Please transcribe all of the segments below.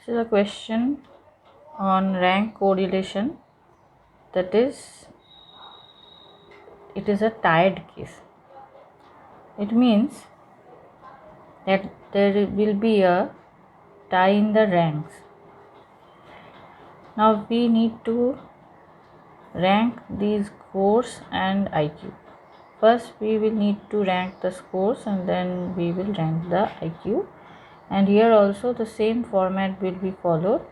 This is a question on rank correlation, that is, it is a tied case. It means that there will be a tie in the ranks. Now we need to rank these scores and IQ. First we will need to rank the scores and then we will rank the IQ. And here also the same format will be followed.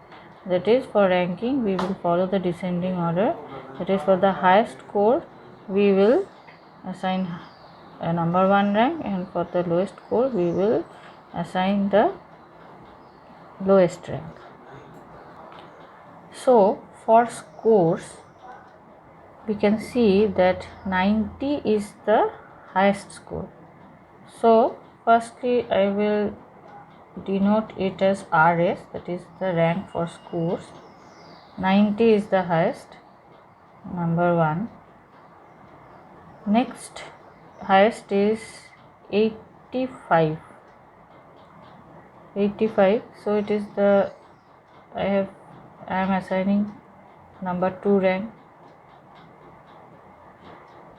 That is, for ranking we will follow the descending order. That is, for the highest score we will assign a number 1 rank, and for the lowest score we will assign the lowest rank. So for scores we can see that 90 is the highest score. So firstly I will denote it as RS, that is the rank for scores. 90 is the highest, number 1. Next highest is 85. So it is the I am assigning number 2 rank.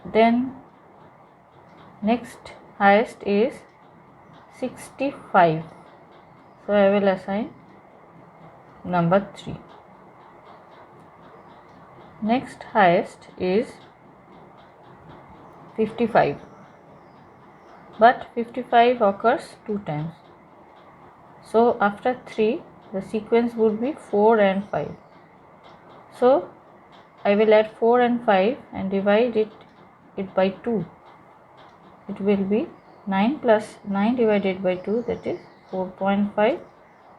Then next highest is 65. So I will assign number 3. Next highest is 55, but 55 occurs 2 times. So after 3 the sequence would be 4 and 5. So I will add 4 and 5 and divide it by 2. It will be 9 plus 9 divided by 2, that is 4.5,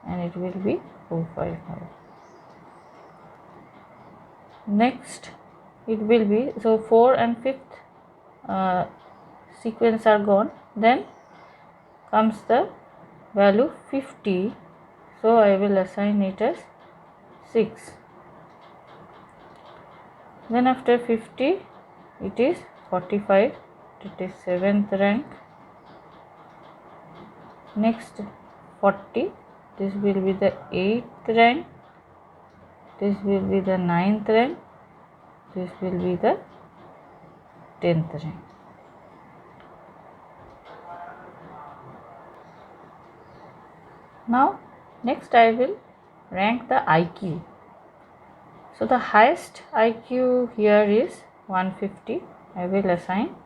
and it will be 455. Next it will be, so 4 and 5th sequence are gone. Then comes the value 50. So I will assign it as 6. Then after 50 it is 45, it is 7th rank. Next 40, this will be the 8th rank, this will be the 9th rank, this will be the 10th rank. Now next I will rank the IQ. So the highest IQ here is 150. I will assign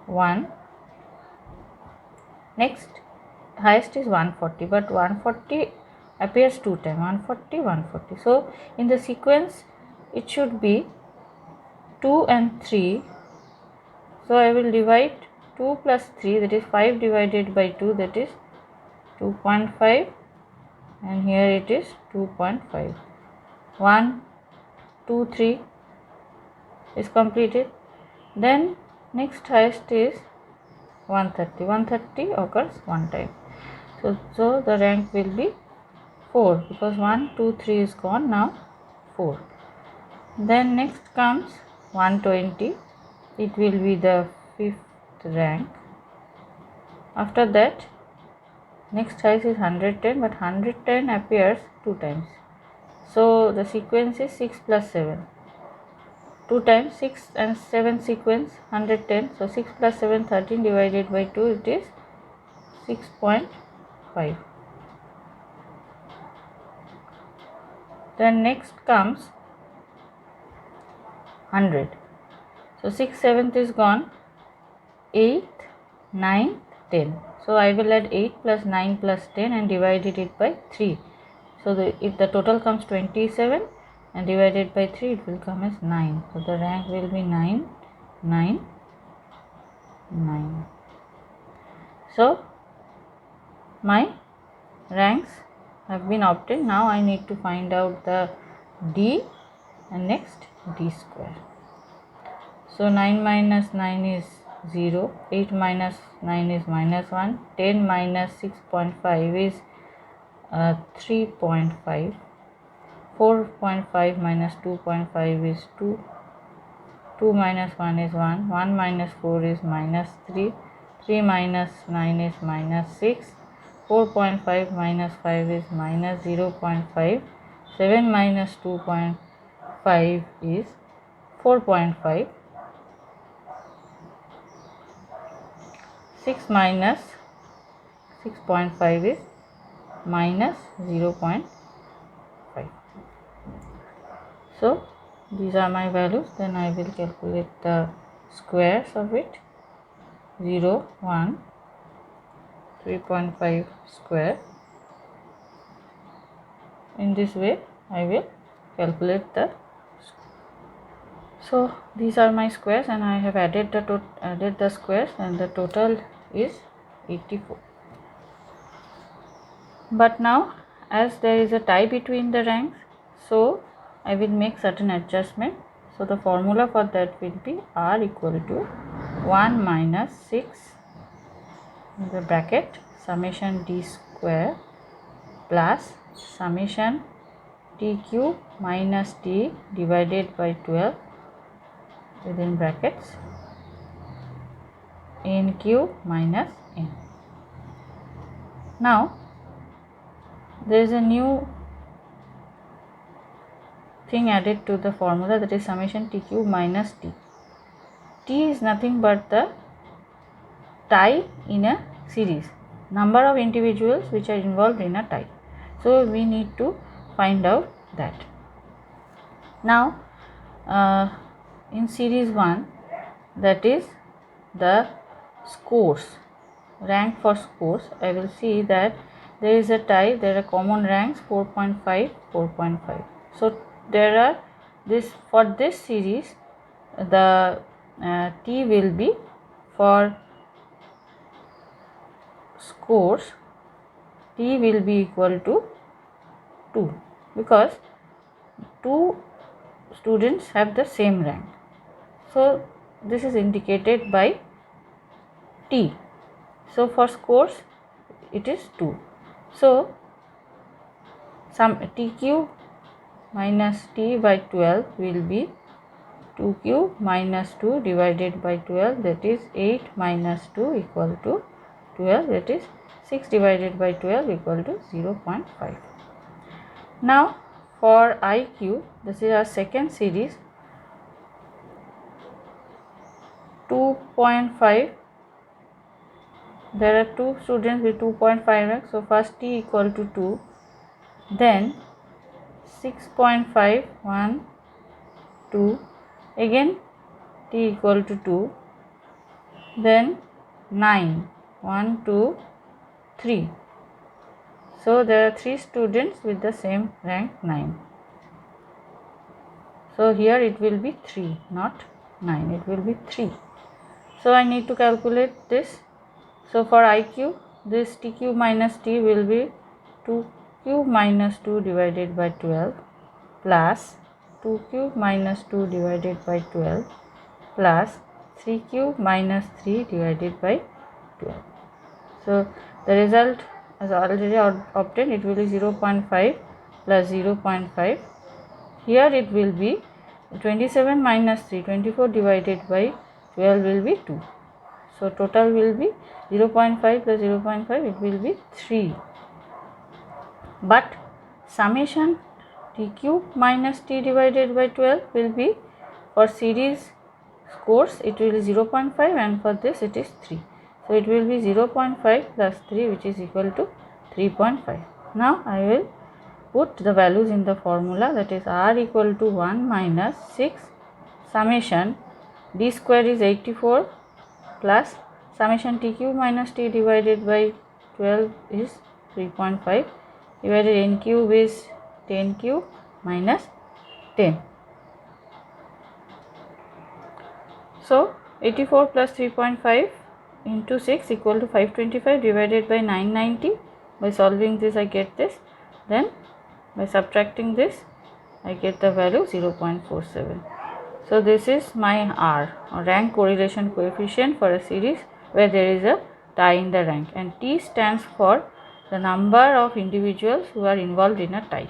1. Next highest is 140, but 140 appears 2 times, 140, 140. So in the sequence it should be 2 and 3. So I will divide 2 plus 3, that is 5 divided by 2, that is 2.5, and here it is 2.5. 1, 2, 3 is completed. Then next highest is 130. 130 occurs 1 time. So the rank will be 4, because 1, 2, 3 is gone, now 4. Then next comes 120. It will be the 5th rank. After that next highest is 110, but 110 appears 2 times. So the sequence is 6 plus 7. 2 times 6 and 7 sequence 110. So 6 plus 7, 13 divided by 2, it is 6.5. Then next comes 100. So 6, 7th is gone, 8th, 9th, 10. So I will add 8 plus 9 plus 10 and divided it by 3. So if the total comes 27 and divided by 3, it will come as 9. So the rank will be 9, 9, 9. So my ranks have been obtained. Now I need to find out the D and next D square. So 9 minus 9 is 0, 8 minus 9 is minus 1, 10 minus 6.5 is 3.5, 4.5 minus 2.5 is 2, 2 minus 1 is 1, 1 minus 4 is minus 3, 3 minus 9 is minus 6, 4.5 minus 5 is minus 0.5. 7 minus 2.5 is 4.5. 6 minus 6.5 is minus 0.5. So these are my values. Then I will calculate the squares of it. 0, 1, 3.5 square. In this way I will calculate the. So these are my squares, and I have added the squares, and the total is 84. But now, as there is a tie between the ranks, so I will make certain adjustment. So the formula for that will be R equal to 1 minus 6 in the bracket summation d square plus summation t cube minus t divided by 12 within brackets n cube minus n. Now there is a new thing added to the formula, that is summation t cube minus t. T is nothing but the tie in a series, number of individuals which are involved in a tie. So we need to find out that. Now in series 1, that is the scores, rank for scores, I will see that there is a tie, there are common ranks 4.5, 4.5. So there are for this series the T will be for scores, T will be equal to 2, because 2 students have the same rank. So this is indicated by T. So for scores it is 2. So some T cube minus T by 12 will be 2 cube minus 2 divided by 12, that is 8 minus 2 equal to 12, that is 6 divided by 12 equal to 0.5. Now for I cube, this is our second series, 2.5, there are 2 students with 2.5 rank. So first T equal to 2, then 6.5, 1, 2, again T equal to 2, then 9, 1, 2, 3. So there are 3 students with the same rank 9. So here it will be 3, not 9, it will be 3. So I need to calculate this. So for I cube, this T cube minus T will be 2 cube minus 2 divided by 12 plus 2 cube minus 2 divided by 12 plus 3 cube minus 3 divided by 12. So the result as already obtained, it will be 0.5 plus 0.5. Here it will be 27 minus 3, 24 divided by 12 will be 2. So total will be 0.5 plus 0.5, it will be 3. But summation T cube minus T divided by 12 will be, for series scores it will be 0.5, and for this it is 3. So it will be 0.5 plus 3, which is equal to 3.5. Now I will put the values in the formula, that is R equal to 1 minus 6 summation D square is 84 plus summation T cube minus T divided by 12 is 3.5 divided N cube is 10 cube minus 10. So 84 plus 3.5 into 6 equal to 525 divided by 990. By solving this I get this, then by subtracting this I get the value 0.47. So this is my R, or rank correlation coefficient, for a series where there is a tie in the rank, and T stands for the number of individuals who are involved in a tie.